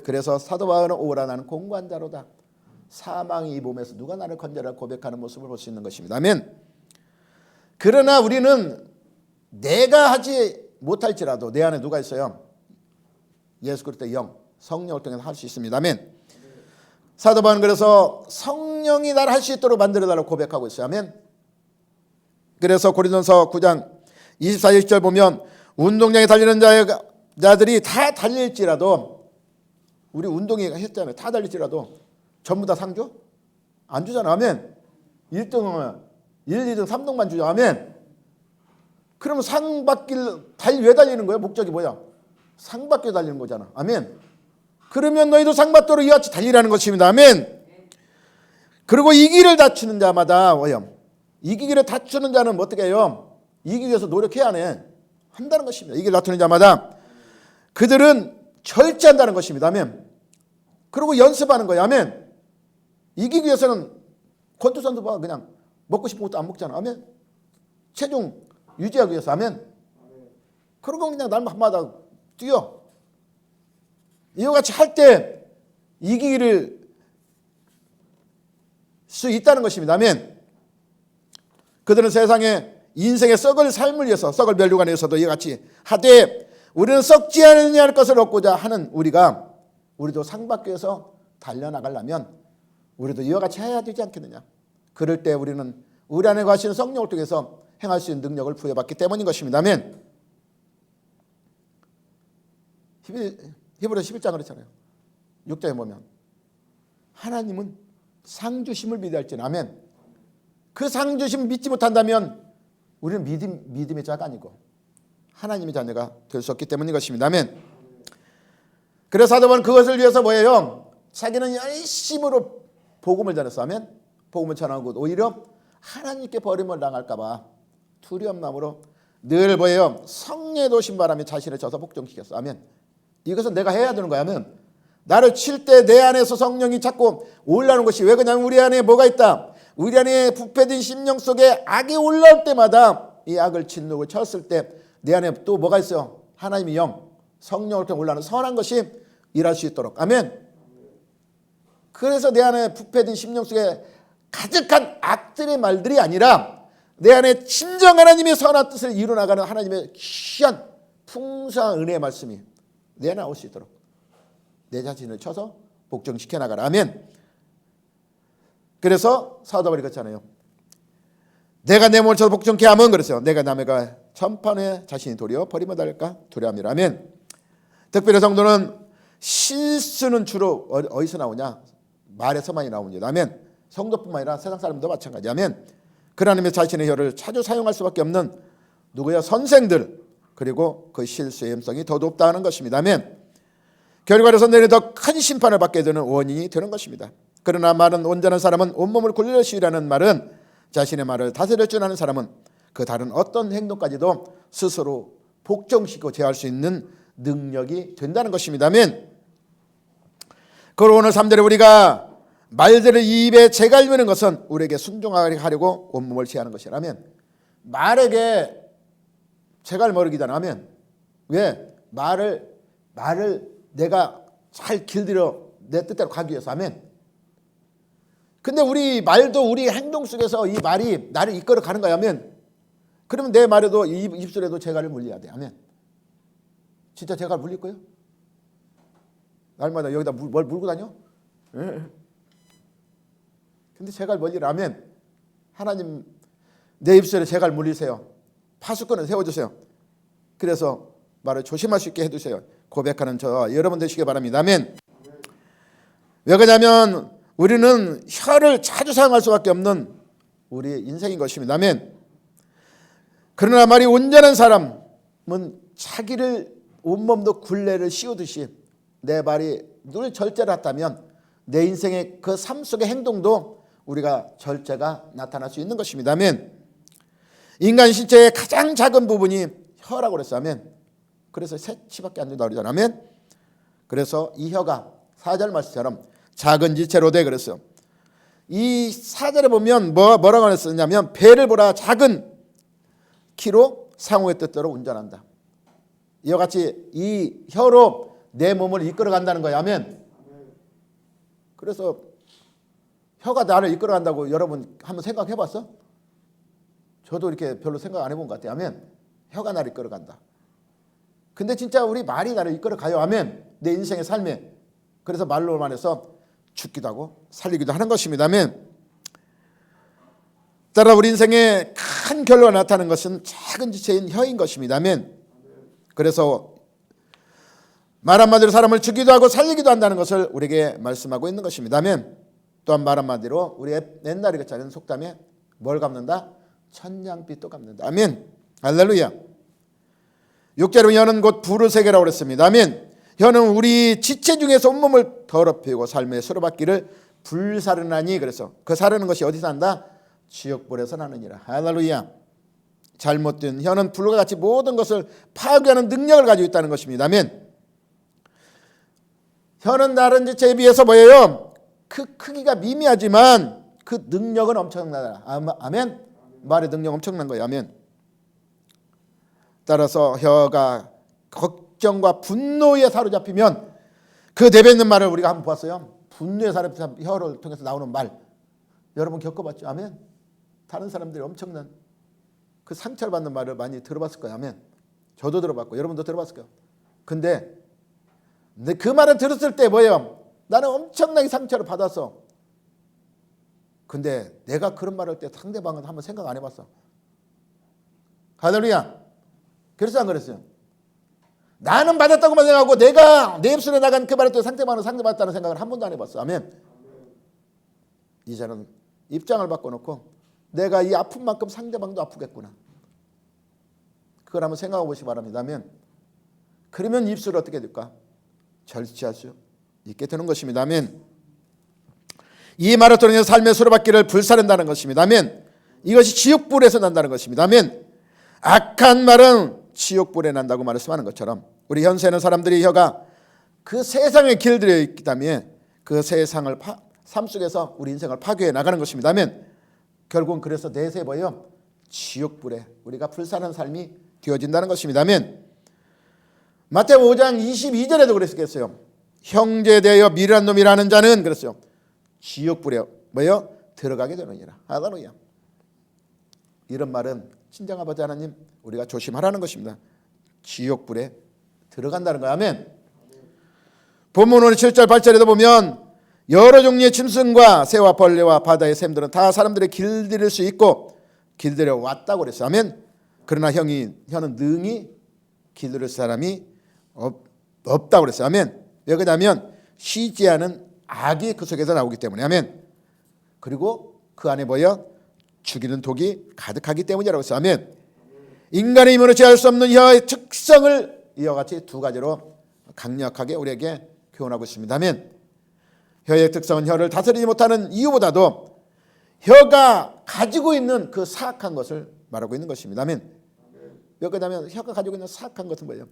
그래서 사도 바울은 오라 나는 공고한 자로다. 사망이 이 몸에서 누가 나를 건져라 고백하는 모습을 볼 수 있는 것입니다. 아멘. 그러나 우리는 내가 하지 못할지라도 내 안에 누가 있어요? 예수 그리스도의 영, 성령을 통해서 할 수 있습니다. 아멘. 사도 바울은 그래서 성령이 나를 할 수 있도록 만들어달라고 고백하고 있어요. 아멘. 그래서 고린도서 9장 24, 20절 보면 운동장에 달리는 자들이 다 달릴지라도 우리 운동회 했잖아요. 다 달릴지라도 전부 다 상 줘? 안 주잖아. 아멘. 1등은 1, 2등, 3등만 주죠. 아멘. 그러면 상 받길 왜 달리는 거예요? 목적이 뭐야? 상 받기 달리는 거잖아. 아멘. 그러면 너희도 상 받도록 이와 같이 달리라는 것입니다. 아멘. 그리고 이기를 다투는 자마다 뭐요? 이기기를 다투는 자는 어떻게 해요? 이기기 위해서 노력해야 하네. 한다는 것입니다. 이기를 다투는 자마다 그들은 절제한다는 것입니다. 아멘. 그리고 연습하는 거예요. 아멘. 이기기 위해서는 권투선수 봐 그냥 먹고 싶은 것도 안 먹잖아. 아멘. 체중 유지하기 위해서. 아멘. 그리고 그냥 날마다 뛰어. 이와 같이 할 때 이기기를 수 있다는 것입니다. 아멘. 그들은 세상에 인생의 썩을 삶을 위해서 썩을 멸류관에 위해서도 이와 같이 하되 우리는 썩지 않느냐 할 것을 얻고자 하는 우리도 상 받기 위해서 달려나가려면 우리도 이와 같이 해야 되지 않겠느냐. 그럴 때 우리는 우리 안에 거하시는 성령을 통해서 행할 수 있는 능력을 부여받기 때문인 것입니다. 아멘. 히브리서 11장 그렇잖아요. 6장에 보면 하나님은 상 주심을 믿을지는 아멘. 그 상 주심을 믿지 못한다면 우리는 믿음의 자가 아니고 하나님의 자녀가 될 수 없기 때문인 것입니다. 아멘. 그래서 사도 바울은 그것을 위해서 뭐예요? 자기는 열심으로 복음을 전했어. 아멘. 복음을 전하고 오히려 하나님께 버림을 당할까 봐 두려움 마음으로 늘 뭐예요? 성례도 신바람에 자신을 쳐서 복종시켰어. 아멘. 이것은 내가 해야 되는 거야. 아멘. 나를 칠 때 내 안에서 성령이 자꾸 올라오는 것이 왜 그러냐면 우리 안에 뭐가 있다. 우리 안에 부패된 심령 속에 악이 올라올 때마다 이 악을 진노를 쳤을 때 내 안에 또 뭐가 있어요? 하나님의 영, 성령을 통해 올라오는 선한 것이 일할 수 있도록. 아멘. 그래서 내 안에 부패된 심령 속에 가득한 악들의 말들이 아니라 내 안에 진정 하나님의 선한 뜻을 이루어나가는 하나님의 귀한 풍성한 은혜의 말씀이 내 안에 나올 수 있도록 내 자신을 쳐서 복종시켜 나가라. 아멘. 그래서 사도 바울이 그렇잖아요. 내가 내 몸을 쳐서 복종케 하면 그랬어요. 내가 남에가 전판에 자신이 도리어 버리면 달까 두려움이라. 아멘. 특별히 성도는 실수는 주로 어디서 나오냐? 말에서만이 나옵니다. 아멘. 성도뿐만 아니라 세상 사람도 마찬가지. 아멘. 그 하나님의 자신의 혀를 자주 사용할 수밖에 없는 누구야? 선생들. 그리고 그 실수의 염성이 더 높다는 것입니다. 아멘. 결과로서 내일 더 큰 심판을 받게 되는 원인이 되는 것입니다. 그러나 말은 온전한 사람은 온몸을 굴려 쉬라는 말은 자신의 말을 다스릴 줄 아는 사람은 그 다른 어떤 행동까지도 스스로 복종시키고 제어할 수 있는 능력이 된다는 것입니다. 아멘. 그리고 오늘 3절에 우리가 말들을 입에 재갈 미는 것은 우리에게 순종하게 하려고 온몸을 제하는 것이라. 아멘. 말에게 재갈 머리기잖아. 아멘. 왜? 말을 내가 잘 길들여 내 뜻대로 가기 위해서. 아멘. 근데 우리 말도 우리 행동 속에서 이 말이 나를 이끌어 가는 거야. 아멘. 그러면 내 말에도 입술에도 재갈을 물려야 돼. 아멘. 진짜 재갈 물릴 거예요? 날마다 여기다 뭘 물고 다녀? 근데 재갈 물리라. 아멘. 하나님 내 입술에 재갈 물리세요. 파수꾼을 세워주세요. 그래서 말을 조심할 수 있게 해주세요. 고백하는 저 여러분 되시기 바랍니다. 아멘. 왜 그러냐면 우리는 혀를 자주 사용할 수밖에 없는 우리의 인생인 것입니다. 아멘. 그러나 말이 온전한 사람은 자기를 온몸도 굴레를 씌우듯이 내 말이 늘 절제를 했다면 내 인생의 그 삶 속의 행동도 우리가 절제가 나타날 수 있는 것입니다. 아멘. 인간 신체의 가장 작은 부분이 혀라고 그랬어요. 아멘. 그래서 새치밖에 안 된다고 그러잖아요. 아멘. 그래서 이 혀가 4절 말씀처럼 작은 지체로 돼 그랬어요. 이 4절에 보면 뭐라고 했었냐면 배를 보라 작은 키로 상호의 뜻대로 운전한다. 이와 같이 이 혀로 내 몸을 이끌어 간다는 거예요. 아멘. 그래서 혀가 나를 이끌어 간다고 여러분 한번 생각해 봤어? 저도 이렇게 별로 생각 안 해본 것 같아요. 아멘. 혀가 나를 이끌어 간다. 근데 진짜 우리 말이 나를 이끌어 가요. 아멘. 내 인생의 삶에. 그래서 말로만 해서 죽기도 하고 살리기도 하는 것입니다. 아멘. 따라 우리 인생의 큰 결과가 나타나는 것은 작은 지체인 혀인 것입니다. 아멘. 그래서 말 한마디로 사람을 죽이기도 하고 살리기도 한다는 것을 우리에게 말씀하고 있는 것입니다. 아멘. 또한 말 한마디로 우리 옛날에 그랬잖아요. 속담에 뭘 갚는다? 천냥빚도 갚는다. 아멘. 할렐루야. 6절은 혀는 곧 불의 세계라고 그랬습니다. 아멘. 혀는 우리 지체 중에서 온몸을 더럽히고 삶의 수로받기를 불사르나니 그래서 그 사르는 것이 어디서 난다? 지옥불에서 나느니라. 할렐루야. 잘못된 혀는 불과 같이 모든 것을 파괴하는 능력을 가지고 있다는 것입니다. 아멘. 혀는 다른 지체에 비해서 뭐예요? 그 크기가 미미하지만 그 능력은 엄청나다. 아멘. 말의 능력 엄청난 거예요. 아멘. 따라서 혀가 걱정과 분노에 사로잡히면 그 내뱉는 말을 우리가 한번 보았어요. 분노에 사로잡힌 혀를 통해서 나오는 말 여러분 겪어봤죠? 아멘. 다른 사람들이 엄청난 그 상처를 받는 말을 많이 들어봤을 거예요. 아멘. 저도 들어봤고 여러분도 들어봤을 거예요. 근데 그 말을 들었을 때 뭐예요? 나는 엄청나게 상처를 받았어. 근데 내가 그런 말을 할 때 상대방은 한번 생각 안 해봤어. 할렐루야. 그래서 안 그랬어요. 나는 받았다고만 생각하고 내가 내 입술에 나간 그 말을 또 상대방은 상대받았다는 생각을 한 번도 안 해봤어. 아멘. 이제는 입장을 바꿔놓고 내가 이 아픈 만큼 상대방도 아프겠구나. 그걸 한번 생각해 보시기 바랍니다. 아멘. 그러면 입술을 어떻게 될까? 절제할 수 있게 되는 것입니다. 아멘. 이 말을 통해 삶의 수로바퀴를 불사른다는 것입니다. 아멘. 이것이 지옥불에서 난다는 것입니다. 아멘. 악한 말은 지옥불에 난다고 말씀하는 것처럼 우리 현세는 사람들이 혀가 그 세상에 길들여 있기 때문에 그 세상을 삶 속에서 우리 인생을 파괴해 나가는 것입니다. 아멘. 결국은 그래서 내세 뭐예요? 지옥불에 우리가 불사는 삶이 되어진다는 것입니다. 아멘. 마태복음 5장 22절에도 그랬겠어요. 형제 되어 미련한 놈이라는 자는 그랬어요. 지옥불에 뭐예요? 들어가게 되느니라. 할렐루야. 이런 말은 친정 아버지 하나님 우리가 조심하라는 것입니다. 지옥불에 들어간다는 거야. 아멘. 본문 오늘 7절 8절에도 보면 여러 종류의 짐승과 새와 벌레와 바다의 샘들은 다 사람들의 길들일 수 있고 길들여 왔다고 그랬어요. 아멘. 그러나 혀는 능히 길들일 사람이 없다고 그랬어요. 아멘. 왜 그러냐면 쉬지 않은 악이 그 속에서 나오기 때문에. 아멘. 그리고 그 안에 뭐예요? 죽이는 독이 가득하기 때문이라고 했어요. 아멘. 인간의 힘으로 제할 수 없는 혀의 특성을 이와 같이 두 가지로 강력하게 우리에게 교훈하고 있습니다. 아멘. 혀의 특성은 혀를 다스리지 못하는 이유보다도 혀가 가지고 있는 그 사악한 것을 말하고 있는 것입니다. 아멘. 왜 그러냐면 혀가 가지고 있는 사악한 것은 뭐예요?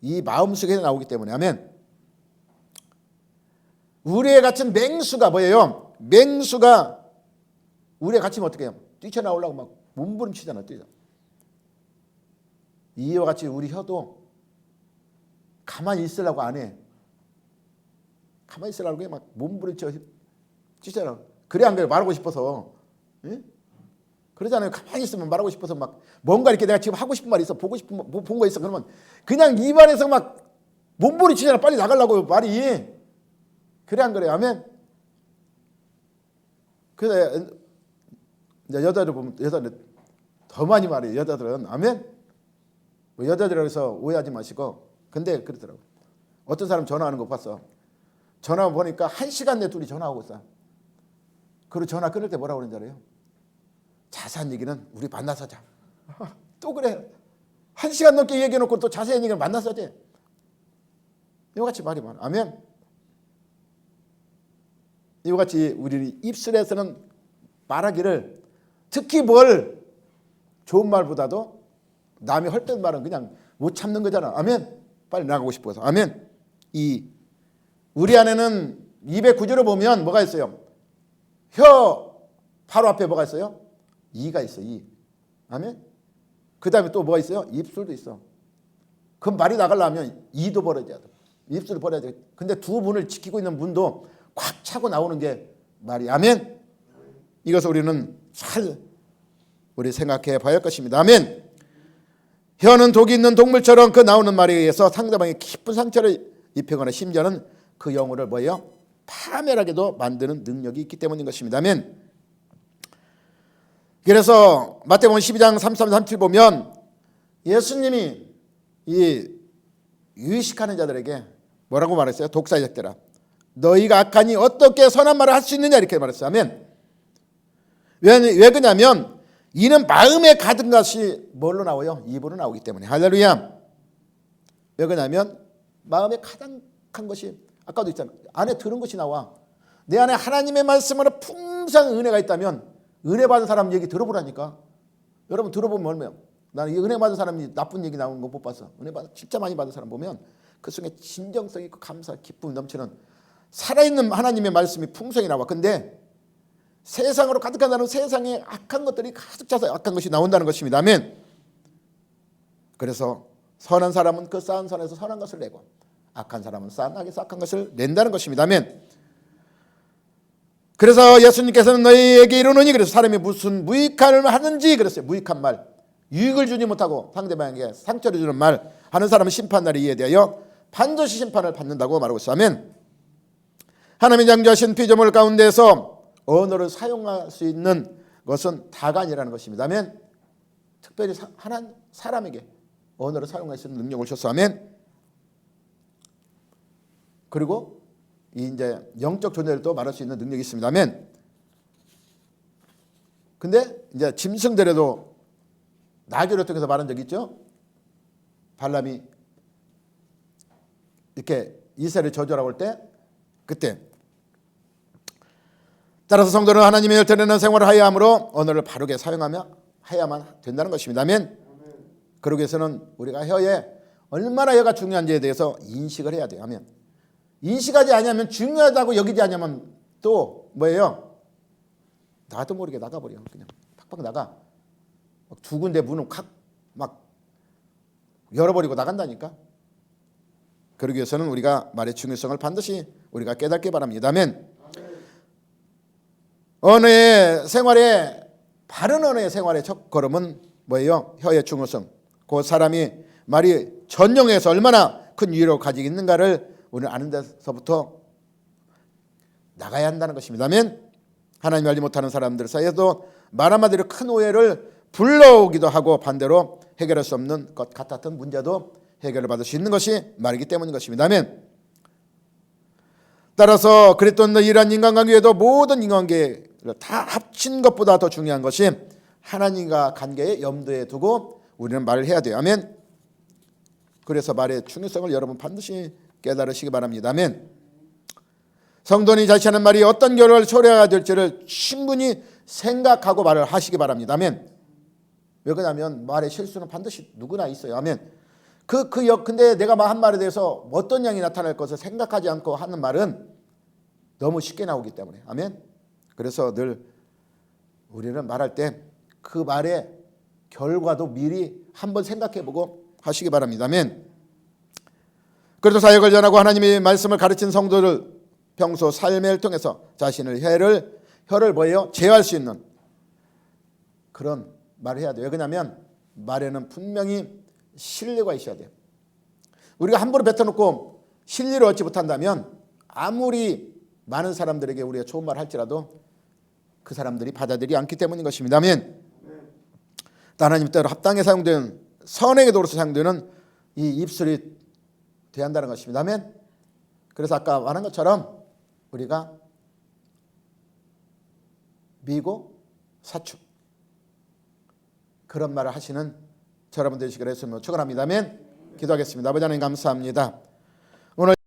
이 마음속에서 나오기 때문에. 아멘. 우리에 갇힌 맹수가 뭐예요? 맹수가 우리에 갇히면 어떻게 해요? 뛰쳐나오려고 막 몸부림치잖아. 이와 같이 우리 혀도 가만히 있으려고 안 해. 가만히 있으려고 해. 막 몸부림쳐 뛰쳐나와. 그래 안 그래? 말하고 싶어서. 예? 그러잖아요. 가만히 있으면 말하고 싶어서 막 뭔가 이렇게 내가 지금 하고 싶은 말이 있어. 보고 싶은 본 거 있어. 그러면 그냥 입안에서 막 몸부림치잖아. 빨리 나가려고 말이. 그래 안 그래? 아멘. 그래서 이제 여자들 보면 여자들 더 많이 말해요. 여자들은. 아멘. 뭐 여자들이라고 해서 오해하지 마시고. 근데 그러더라고. 어떤 사람 전화하는 거 봤어. 전화 보니까 1시간 내 둘이 전화하고 있어. 그리고 전화 끊을 때 뭐라고 그러는지 알아요? 자세한 얘기는 우리 만나서 하자. 또 그래. 1시간 넘게 얘기해놓고 또 자세한 얘기는 만나서 하지. 이와 같이 말이 많아. 아멘. 이와 같이 우리 입술에서는 말하기를 특히 뭘 좋은 말보다도 남이 헐뜯는 말은 그냥 못 참는 거잖아. 아멘. 빨리 나가고 싶어서. 아멘. 우리 안에는 입의 구조를 보면 뭐가 있어요? 혀 바로 앞에 뭐가 있어요? 이가 있어. 이. 아멘. 그 다음에 또 뭐가 있어요? 입술도 있어. 그 말이 나가려면 이도 벌어져야 돼. 입술을 벌어야 돼. 근데 두 문을 지키고 있는 문도 꽉 차고 나오는 게 말이. 아멘. 이것을 우리는 잘 우리 생각해 봐야 할 것입니다. 아멘. 혀는 독이 있는 동물처럼 그 나오는 말에 의해서 상대방의 깊은 상처를 입히거나 심지어는 그 영혼을 뭐예요? 파멸하게도 만드는 능력이 있기 때문인 것입니다. 아멘. 그래서 마태복음 12장 33, 37 보면 예수님이 이 유식하는 자들에게 뭐라고 말했어요? 독사자들아, 너희가 악하니 어떻게 선한 말을 할 수 있느냐 이렇게 말했어요. 아멘. 왜 그러냐면 이는 마음에 가득한 것이 뭘로 나와요? 입으로 나오기 때문에. 할렐루야. 왜 그러냐면 마음에 가득한 것이 아까도 있잖아. 안에 들은 것이 나와. 내 안에 하나님의 말씀으로 풍성한 은혜가 있다면 은혜 받은 사람 얘기 들어보라니까. 여러분 들어보면 얼마야? 나는 이 은혜 받은 사람이 나쁜 얘기 나오는 거 못 봤어. 은혜 받은 진짜 많이 받은 사람 보면 그 속에 진정성 있고 감사, 기쁨 넘치는 살아있는 하나님의 말씀이 풍성히 나와. 근데 세상으로 가득한 세상에 악한 것들이 가득 차서 악한 것이 나온다는 것입니다. 아멘. 그래서 선한 사람은 그 쌓은 선에서 선한 것을 내고 악한 사람은 쌓은 악에서 악한 것을 낸다는 것입니다. 아멘. 그래서 예수님께서는 너희에게 이르노니, 그래서 사람이 무슨 무익한 말 하는지 그랬어요. 무익한 말, 유익을 주지 못하고 상대방에게 상처를 주는 말 하는 사람은 심판날에 이에 대하여 반드시 심판을 받는다고 말하고 있어요. 아멘. 하나님이 창조하신 피조물 가운데서 언어를 사용할 수 있는 것은 다가 아니라는 것입니다. 아멘. 특별히 사람에게 언어를 사용할 수 있는 능력을 줬어. 아멘. 그리고 이제 영적 존재를 또 말할 수 있는 능력이 있습니다. 아멘. 근데 이제 짐승들에도 나귀를 통해서 말한 적 있죠. 발람이 이렇게 이스라엘을 저주하라고 할 때 그때 따라서 성도는 하나님의 열대는 생활을 하여야 하므로 언어를 바르게 사용하며 해야만 된다는 것입니다. 아멘. 그러기 위해서는 우리가 혀에 얼마나 혀가 중요한지에 대해서 인식을 해야 돼요. 아멘. 인식하지 않으면 중요하다고 여기지 않으면 또 뭐예요? 나도 모르게 나가버려. 그냥 팍팍 나가. 막 두 군데 문을 막 열어버리고 나간다니까. 그러기 위해서는 우리가 말의 중요성을 반드시 우리가 깨닫기 바랍니다. 아멘. 언어의 생활에 바른 언어의 생활의 첫 걸음은 뭐예요? 혀의 중요성. 그 사람이 말이 전용해서 얼마나 큰 유의를 가지고 있는가를 우리는 아는 데서부터 나가야 한다는 것입니다. 아멘. 하나님 알지 못하는 사람들 사이에도 말 한마디로 큰 오해를 불러오기도 하고 반대로 해결할 수 없는 것 같았던 문제도 해결을 받을 수 있는 것이 말이기 때문인 것입니다. 아멘. 따라서 그랬던 이러한 인간관계에도 모든 인간관계를 다 합친 것보다 더 중요한 것이 하나님과 관계에 염두에 두고 우리는 말을 해야 돼요. 아멘. 그래서 말의 중요성을 여러분 반드시 깨달으시기 바랍니다. 아멘. 성도는 자신이 하는 말이 어떤 결과를 초래해야 될지를 충분히 생각하고 말을 하시기 바랍니다. 아멘. 왜 그러냐면 말의 실수는 반드시 누구나 있어요. 아멘. 근데 내가 한 말에 대해서 어떤 양이 나타날 것을 생각하지 않고 하는 말은 너무 쉽게 나오기 때문에. 아멘. 그래서 늘 우리는 말할 때 그 말의 결과도 미리 한번 생각해보고 하시기 바랍니다. 아멘. 그래서 사역을 전하고 하나님의 말씀을 가르친 성도를 평소 삶을 통해서 자신의 혀를 뭐예요? 제어할 수 있는 그런 말을 해야 돼요. 왜 그러냐면 말에는 분명히 신뢰가 있어야 돼요. 우리가 함부로 뱉어놓고 신뢰를 얻지 못한다면 아무리 많은 사람들에게 우리가 좋은 말을 할지라도 그 사람들이 받아들이지 않기 때문인 것입니다. 아멘. 하나님 뜻대로 합당하게 사용되는 선행의 도로서 사용되는 이 입술이 돼야 한다는 것입니다. 아멘. 그래서 아까 말한 것처럼 우리가 미고 사축 그런 말을 하시는 여러분 되시기를 예수님으로 축원합니다. 아멘. 기도하겠습니다. 아버지 하나님 감사합니다.